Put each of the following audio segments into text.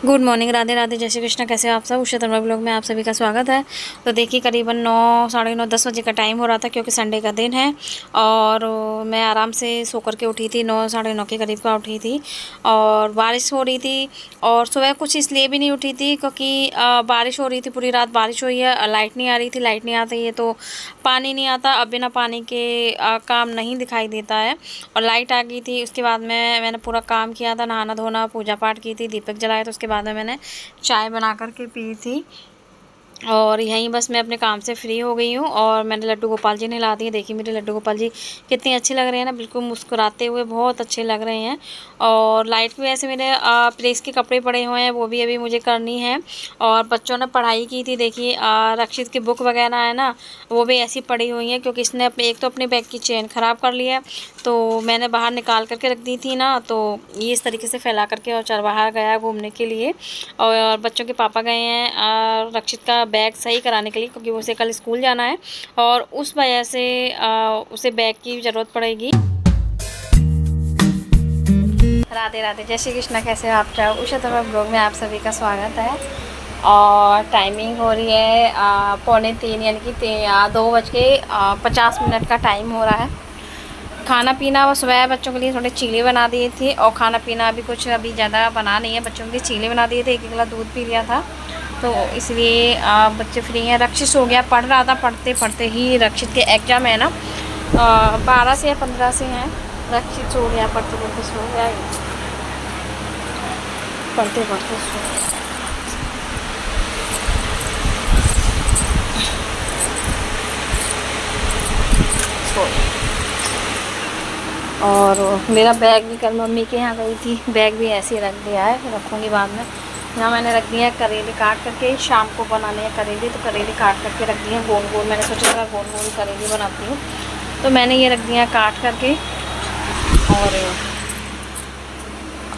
Good morning, Radhe Radhe, जय श्री कृष्ण। कैसे हो आप सब? उषा तन्वर ब्लॉग में आप सभी का स्वागत है। तो देखिए करीबन 9, साढ़े 9, 10 बजे का टाइम हो रहा था क्योंकि संडे का दिन है और मैं आराम से सो कर के उठी थी। 9, साढ़े 9 के करीब का उठी थी और बारिश हो रही थी। और सुबह कुछ इसलिए भी नहीं उठी थी क्योंकि बारिश हो रही थी, पूरी रात बारिश हुई है। लाइट नहीं आ रही थी। लाइट नहीं आती है तो पानी नहीं आता। अब बिना पानी के काम नहीं दिखाई देता है। और लाइट आ गई थी, उसके बाद मैंने पूरा काम किया था, नहाना धोना, पूजा पाठ की थी, दीपक जलाया। तो उसके बाद में मैंने चाय बना कर के पी थी और यहीं बस मैं अपने काम से फ्री हो गई हूँ। और मैंने लड्डू गोपाल जी नहला दिए। देखिए मेरे लड्डू गोपाल जी कितने अच्छे लग रहे हैं ना, बिल्कुल मुस्कुराते हुए बहुत अच्छे लग रहे हैं। और लाइट भी ऐसे मेरे प्रेस के कपड़े पड़े हुए हैं, वो भी अभी मुझे करनी है। और बच्चों ने पढ़ाई की थी, देखिए रक्षित की बुक वगैरह है ना, वो भी ऐसी पड़ी हुई हैं क्योंकि इसने एक तो अपने बैग की चेन ख़राब कर लिया है। तो मैंने बाहर निकाल करके रख दी थी ना, तो ये इस तरीके से फैला करके और बाहर गया घूमने के लिए। और बच्चों के पापा गए हैं रक्षित का बैग सही कराने के लिए क्योंकि उसे कल स्कूल जाना है और उस वजह से उसे बैग की ज़रूरत पड़ेगी। राधे राधे, जय श्री कृष्ण। कैसे हो आप? चाहो उषा तन्वर ब्लॉग में आप सभी का स्वागत है। और टाइमिंग हो रही है 2:45 यानी कि 2:50 का टाइम हो रहा है। खाना पीना वो सुबह बच्चों के लिए थोड़े चीले बना दिए थे और खाना पीना अभी कुछ ज़्यादा बना नहीं है। बच्चों के लिए चीले बना दिए थे, 1 गिलास दूध पी लिया था तो इसलिए बच्चे फ्री हैं। रक्षित सो गया, पढ़ रहा था, पढ़ते पढ़ते ही रक्षित के एग्ज़ाम है ना 12 से या 15 से हैं। रक्षित सो गया, पढ़ते पढ़ते सो गया, पढ़ते पढ़ते सो गया। और मेरा बैग भी कल मम्मी के यहाँ गई थी, बैग भी ऐसे ही रख दिया है, रखूँगी बाद में। यहाँ मैंने रख दिया है करेले काट करके, शाम को बनाने हैं करेले, तो करेले काट करके रख दिए हैं गोल गोल। मैंने सोचा था गोल गोल करेले बनाती हूँ तो मैंने ये रख दिया काट करके। और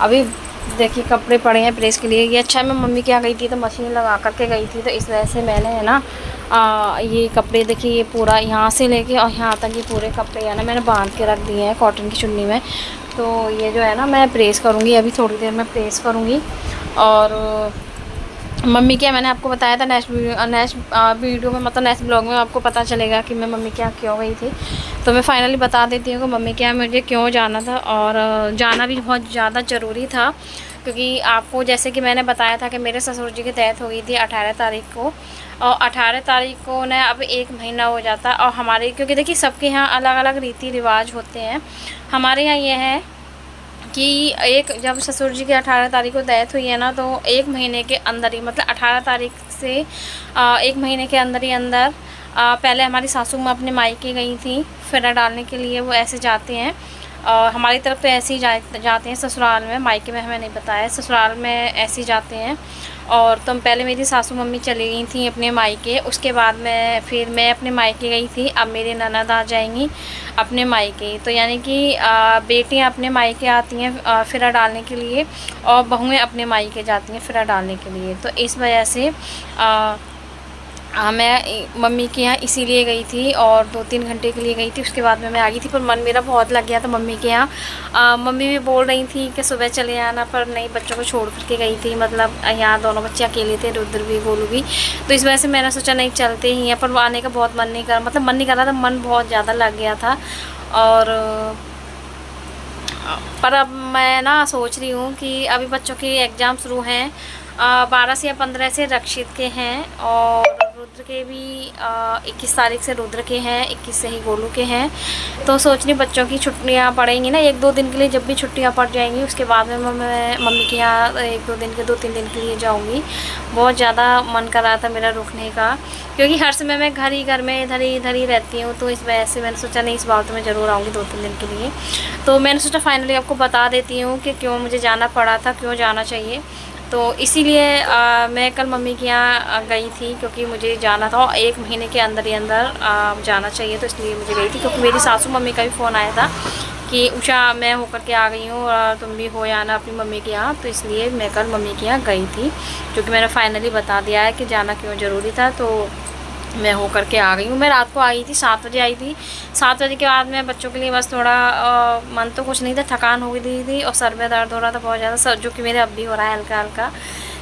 अभी देखिए कपड़े पड़े हैं प्रेस के लिए। ये अच्छा मैं मम्मी के यहाँ गई थी तो मशीन लगा करके गई थी तो इस वजह से मैंने है ना ये कपड़े देखिए ये पूरा यहाँ से लेके और यहाँ तक ये पूरे कपड़े है ना मैंने बांध के रख दिए हैं कॉटन की चुन्नी में। तो ये जो है ना मैं प्रेस करूँगी, अभी थोड़ी देर में प्रेस करूँगी। और मम्मी क्या मैंने आपको बताया था नेक्स्ट वीडियो में, मतलब नेक्स्ट ब्लॉग में आपको पता चलेगा कि मैं मम्मी क्या क्यों गई थी। तो मैं फाइनली बता देती हूँ कि मम्मी क्या मुझे क्यों जाना था। और जाना भी बहुत ज़्यादा ज़रूरी था क्योंकि आपको जैसे कि मैंने बताया था कि मेरे ससुर जी की डेथ हो गई थी 18 तारीख को। और 18 तारीख को ना अब 1 महीना हो जाता। और हमारे क्योंकि देखिए सबके यहाँ अलग अलग रीति रिवाज होते हैं। हमारे यहाँ ये है कि एक जब ससुर जी की 18 तारीख को डेथ हुई है ना तो 1 महीने के अंदर ही, मतलब 18 तारीख से 1 महीने के अंदर ही अंदर पहले हमारी सासू माँ अपने मायके गई थी फेरा डालने के लिए। वो ऐसे जाते हैं हमारी तरफ तो ऐसे ही जाते हैं ससुराल में, मायके में हमें नहीं बताया, ससुराल में ऐसे ही जाते हैं। और तो पहले मेरी सासू मम्मी चली गई थी अपने मायके, उसके बाद फिर मैं अपने मायके गई थी। अब मेरी ननद आ जाएंगी अपने मायके। तो यानी कि बेटियां अपने मायके आती हैं फेरा डालने के लिए और बहुएं अपने मायके जाती हैं फेरा डालने के लिए। तो इस वजह से मैं मम्मी के यहाँ इसीलिए गई थी और 2-3 घंटे के लिए गई थी। उसके बाद में मैं आ गई थी पर मन मेरा बहुत लग गया था मम्मी के यहाँ। मम्मी भी बोल रही थी कि सुबह चले आना, पर नहीं, बच्चों को छोड़ करके गई थी। मतलब यहाँ दोनों बच्चे अकेले थे, रुद्र भी गोलू भी। तो इस वजह से मैंने सोचा नहीं चलते ही हैं, पर वो आने का बहुत मन नहीं कर, मतलब मन नहीं कर रहा था, मन बहुत ज़्यादा लग गया था। और पर अब मैं ना सोच रही हूँ कि अभी बच्चों के एग्ज़ाम शुरू हैं 12 से या 15 से रक्षित के हैं और रुद्र के भी 21 तारीख से रुद्र के हैं, 21 से ही गोलू के हैं। तो सोच रही बच्चों की छुट्टियाँ पड़ेंगी ना 1-2 दिन के लिए, जब भी छुट्टियाँ पड़ जाएंगी उसके बाद में मैं मम्मी के यहाँ 1-2 दिन के 2-3 दिन के लिए जाऊँगी। बहुत ज़्यादा मन कर रहा था मेरा रुकने का क्योंकि हर समय मैं घर में इधर ही रहती हूँ। तो इस वजह से मैंने सोचा नहीं, इस बार तो मैं ज़रूर आऊँगी 2-3 दिन के लिए। तो मैंने सोचा फाइनली आपको बता देती हूँ कि क्यों मुझे जाना पड़ा था, क्यों जाना चाहिए। तो इसीलिए मैं कल मम्मी के यहाँ गई थी क्योंकि मुझे जाना था और 1 महीने के अंदर ही अंदर जाना चाहिए। तो इसलिए मुझे गई थी क्योंकि मेरी सासू मम्मी का भी फ़ोन आया था कि उषा मैं होकर के आ गई हूँ और तुम भी हो आना अपनी मम्मी के यहाँ। तो इसलिए मैं कल मम्मी के यहाँ गई थी क्योंकि मैंने फाइनली बता दिया है कि जाना क्यों ज़रूरी था। तो मैं हो करके आ गई हूँ। मैं रात को आई थी 7 बजे आई थी। 7 बजे के बाद मैं बच्चों के लिए बस थोड़ा मन तो कुछ नहीं था, थकान हो गई थी और सर में दर्द हो रहा था बहुत ज़्यादा, सर जो कि मेरे अब भी हो रहा है हल्का हल्का,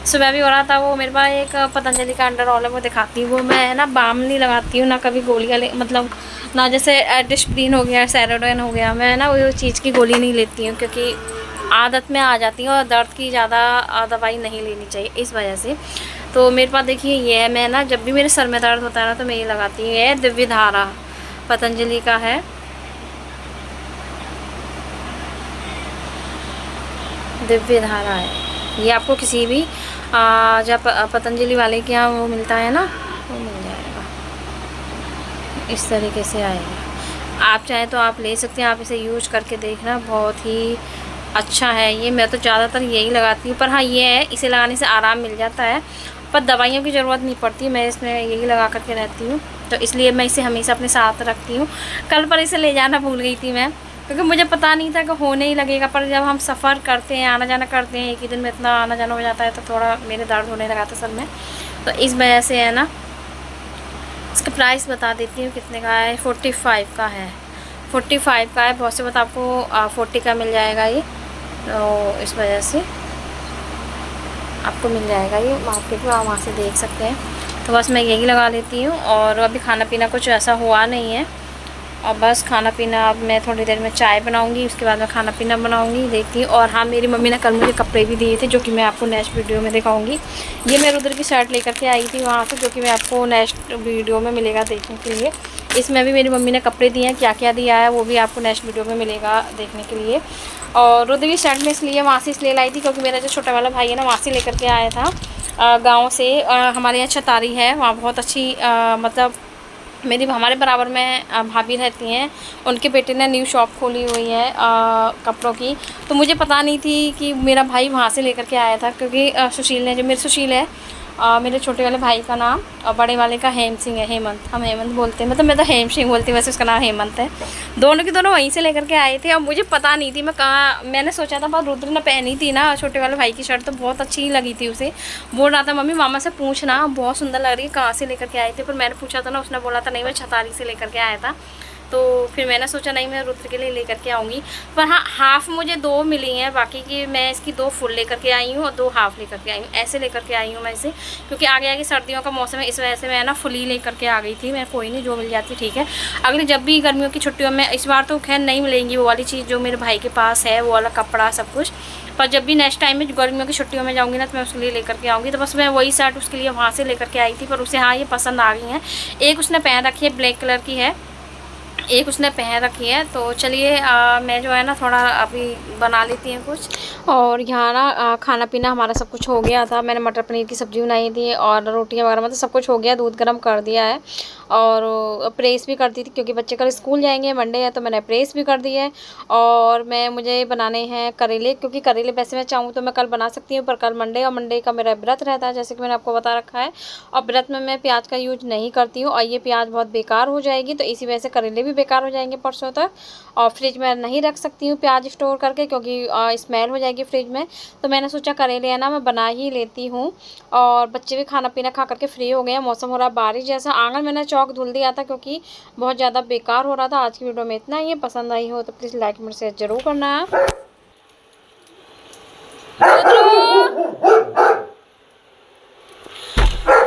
सुबह भी हो रहा था। वो मेरे पास एक पतंजलि का अंडर ऑयल है, वो दिखाती हूँ। वो मैं ना बाम नहीं लगाती हूँ, ना कभी गोलियाँ मतलब ना, जैसे डिस्प्रिन हो गया, सेरोडोन हो गया, मैं ना वो चीज़ की गोली नहीं लेती हूँ, क्योंकि आदत में आ जाती है और दर्द की ज़्यादा दवाई नहीं लेनी चाहिए इस वजह से। तो मेरे पास देखिए ये है, मैं ना जब भी मेरे सर में दर्द होता है ना तो मैं ये लगाती हूँ। ये दिव्य धारा पतंजलि का है। दिव्य धारा है ये, आपको किसी भी जब पतंजलि वाले के यहाँ वो मिलता है ना, वो मिल जाएगा। इस तरीके से आएगा। आप चाहे तो आप ले सकते हैं, आप इसे यूज करके देखना, बहुत ही अच्छा है ये। मैं तो ज़्यादातर यही लगाती हूँ, पर हाँ ये है, इसे लगाने से आराम मिल जाता है, पर दवाइयों की ज़रूरत नहीं पड़ती। मैं इसमें यही लगा करके रहती हूँ, तो इसलिए मैं इसे हमेशा अपने साथ रखती हूँ। कल पर इसे ले जाना भूल गई थी मैं, क्योंकि मुझे पता नहीं था कि होने ही लगेगा। पर जब हम सफ़र करते हैं, आना जाना करते हैं, एक ही दिन में इतना आना जाना हो जाता है, तो थोड़ा मेरे दर्द होने लगा था सर में, तो इस वजह से है ना। इसका प्राइस बता देती हूँ कितने का है। 45 का है, 45 का है। बहुत से बात आपको 40 का मिल जाएगा ये, तो इस वजह से आपको मिल जाएगा ये मार्केट में, आप वहाँ से देख सकते हैं। तो बस मैं यही लगा लेती हूँ, और अभी खाना पीना कुछ ऐसा हुआ नहीं है, और बस खाना पीना अब मैं थोड़ी देर में चाय बनाऊंगी, उसके बाद मैं खाना पीना बनाऊंगी, देखती हूँ। और हाँ, मेरी मम्मी ने कल मुझे कपड़े भी दिए थे, जो कि मैं आपको नेक्स्ट वीडियो में दिखाऊंगी। ये मैं उधर की शर्ट लेकर के आई थी वहाँ से, जो कि मैं आपको नेक्स्ट वीडियो में मिलेगा देखने के लिए। इसमें भी मेरी मम्मी ने कपड़े दिए हैं, क्या क्या दिया है वो भी आपको नेक्स्ट वीडियो में मिलेगा देखने के लिए। और उधर की शर्ट में इसलिए वहाँ से इसलिए लाई थी, क्योंकि मेरा जो छोटा वाला भाई है ना, वहाँ से लेकर के आया था गाँव से। हमारे यहाँ छतारी है, वहाँ बहुत अच्छी मतलब मेरी हमारे बराबर में भाभी रहती हैं, उनके बेटे ने न्यू शॉप खोली हुई है कपड़ों की। तो मुझे पता नहीं थी कि मेरा भाई वहाँ से लेकर के आया था, क्योंकि सुशील ने, जो मेरे सुशील है मेरे छोटे वाले भाई का नाम, और बड़े वाले का हेम सिंह है, हेमंत, हम हेमंत बोलते हैं, मतलब मैं तो हेम सिंह बोलती हूँ, वैसे उसका नाम हेमंत है। दोनों के दोनों वहीं से लेकर के आए थे, और मुझे पता नहीं थी मैं कहाँ, मैंने सोचा था बहुत, रुद्र ने पहनी थी ना छोटे वाले भाई की शर्ट, तो बहुत अच्छी लगी थी उसे। बोल रहा था मम्मी मामा से पूछना, बहुत सुंदर लग रही है, कहाँ से लेकर के आए थे। पर मैंने पूछा था ना, उसने बोला था नहीं मैं छतारी से लेकर के आया था। तो फिर मैंने सोचा नहीं, मैं रुद्र के लिए लेकर के आऊँगी। पर हाँ, हाफ़ मुझे 2 मिली हैं, बाकी की मैं इसकी 2 फुल लेकर के आई हूँ और 2 हाफ़ लेकर के आई हूँ, ऐसे लेकर के आई हूँ मैं इसे, क्योंकि आगे आगे सर्दियों का मौसम है, इस वजह से मैं ना फुली लेकर के आ गई थी। मैं कोई नहीं, जो मिल जाती ठीक है। अगली जब भी गर्मियों की छुट्टियों में, इस बार तो खैर नहीं मिलेंगी वो वाली चीज़ जो मेरे भाई के पास है, वो वाला कपड़ा सब कुछ, पर जब भी नेक्स्ट टाइम में गर्मियों की छुट्टियों में जाऊँगी ना, तो मैं उसके लिए लेकर के आऊँगी। तो बस मैं वही शर्ट उसके लिए वहाँ से लेकर के आई थी, पर उसे हाँ ये पसंद आ गई हैं। एक उसने पहन रखी है, ब्लैक कलर की है, एक उसने पहन रखी है। तो चलिए मैं जो है ना थोड़ा अभी बना लेती हूँ कुछ। और यहाँ ना खाना पीना हमारा सब कुछ हो गया था। मैंने मटर पनीर की सब्ज़ी बनाई थी और रोटियाँ वगैरह, मतलब सब कुछ हो गया, दूध गर्म कर दिया है, और प्रेस भी कर दी थी, क्योंकि बच्चे कल स्कूल जाएंगे, मंडे है, तो मैंने प्रेस भी कर दी है। और मुझे बनाने हैं करेले, क्योंकि करेले वैसे मैं चाहूँ तो मैं कल बना सकती हूँ, पर कल मंडे, और मंडे का मेरा व्रत रहता है, जैसे कि मैंने आपको बता रखा है। और व्रत में मैं प्याज का यूज नहीं करती हूँ, और ये प्याज बहुत बेकार हो जाएगी, तो इसी वजह से करेले भी बेकार हो जाएंगे परसों तक। और फ्रिज में नहीं रख सकती हूँ प्याज स्टोर करके, क्योंकि स्मेल हो जाएगी फ्रिज में। तो मैंने सोचा करेले है ना मैं बना ही लेती हूँ। और बच्चे भी खाना पीना खा करके फ्री हो गए हैं, मौसम हो रहा बारिश जैसा। आंगन मैंने चौक धुल दिया था, क्योंकि बहुत ज़्यादा बेकार हो रहा था। आज की वीडियो में इतना ही है, पसंद आई हो तो प्लीज़ लाइक कमेंट शेयर जरूर करना।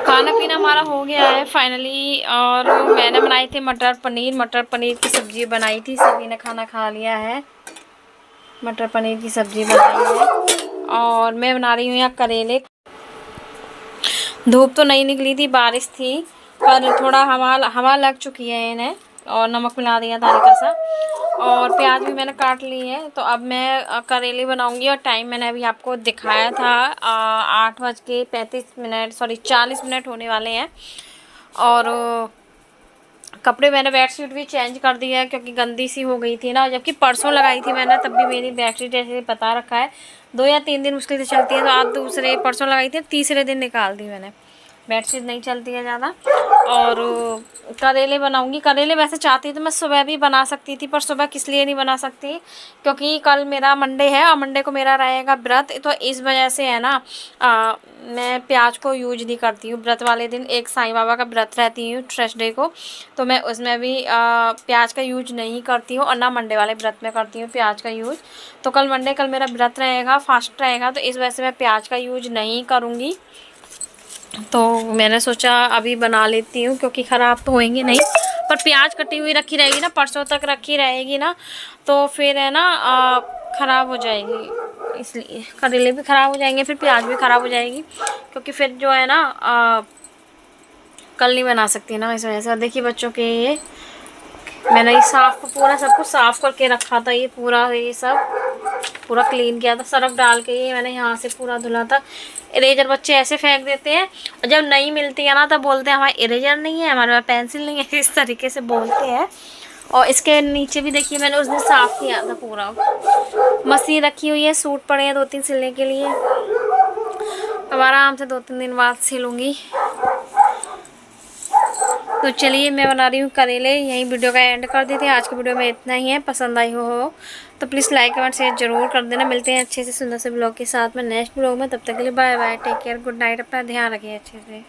खाना पीना हमारा हो गया है फाइनली, और मैंने बनाई थी मटर पनीर की सब्ज़ी बनाई थी। सभी ने खाना खा लिया है, मटर पनीर की सब्ज़ी बनाई है, और मैं बना रही हूँ यहाँ करेले। धूप तो नहीं निकली थी, बारिश थी, पर थोड़ा हवा लग चुकी है इन्हें, और नमक मिला दिया था हल्का सा, और प्याज भी मैंने काट ली है। तो अब मैं करेले बनाऊंगी, और टाइम मैंने अभी आपको दिखाया था 8:35, सॉरी 40 मिनट होने वाले हैं। और कपड़े मैंने बेडशीट भी चेंज कर दी है, क्योंकि गंदी सी हो गई थी ना, जबकि परसों लगाई थी मैंने, तब भी मेरी बेडशीट जैसे बता रखा है 2 या 3 दिन मुश्किल से चलती है। तो आज दूसरे परसों लगाई थी, तीसरे दिन निकाल दी मैंने। बेडशीट नहीं चलती है ज़्यादा। और करेले बनाऊंगी। करेले वैसे चाहती तो मैं सुबह भी बना सकती थी, पर सुबह किस लिए नहीं बना सकती, क्योंकि कल मेरा मंडे है और मंडे को मेरा रहेगा व्रत। तो इस वजह से है ना मैं प्याज को यूज नहीं करती हूँ व्रत वाले दिन। एक साईं बाबा का व्रत रहती हूँ थर्सडे को, तो मैं उसमें भी प्याज का यूज नहीं करती हूँ, और ना मंडे वाले व्रत में करती हूँ प्याज का यूज। तो कल मंडे, कल मेरा व्रत रहेगा, फास्ट रहेगा, तो इस वजह से मैं प्याज का यूज नहीं करूँगी। तो मैंने सोचा अभी बना लेती हूँ, क्योंकि ख़राब तो होएंगे नहीं, पर प्याज कटी हुई रखी रहेगी ना, परसों तक रखी रहेगी ना, तो फिर है ना ख़राब हो जाएगी। इसलिए करेले भी ख़राब हो जाएंगे, फिर प्याज भी ख़राब हो जाएगी, क्योंकि फिर जो है ना कल नहीं बना सकती ना, इस वजह से। देखिए बच्चों के ये मैंने ये साफ़ पूरा सब कुछ साफ़ करके रखा था, ये पूरा ये सब पूरा क्लीन किया था, सर्फ डाल के ये मैंने यहाँ से पूरा धुला था। इरेजर बच्चे ऐसे फेंक देते हैं, और जब नहीं मिलती है ना तब बोलते हैं हमारे इरेजर नहीं है, हमारे पास पेंसिल नहीं है, इस तरीके से बोलते हैं। और इसके नीचे भी देखिए मैंने उस दिन साफ़ किया था पूरा। मशीन रखी हुई है, सूट पड़े हैं 2-3 सिलने के लिए, अब आराम से 2-3 दिन बाद सिलूँगी। तो चलिए मैं बना रही हूँ करेले, यहीं वीडियो का एंड कर देते हैं। आज की वीडियो में इतना ही है। पसंद आई हो तो प्लीज़ लाइक कमेंट शेयर जरूर कर देना। मिलते हैं अच्छे से सुंदर से ब्लॉग के साथ में नेक्स्ट ब्लॉग में। तब तक के लिए bye bye, take care, good night, अपना ध्यान रखिए अच्छे से।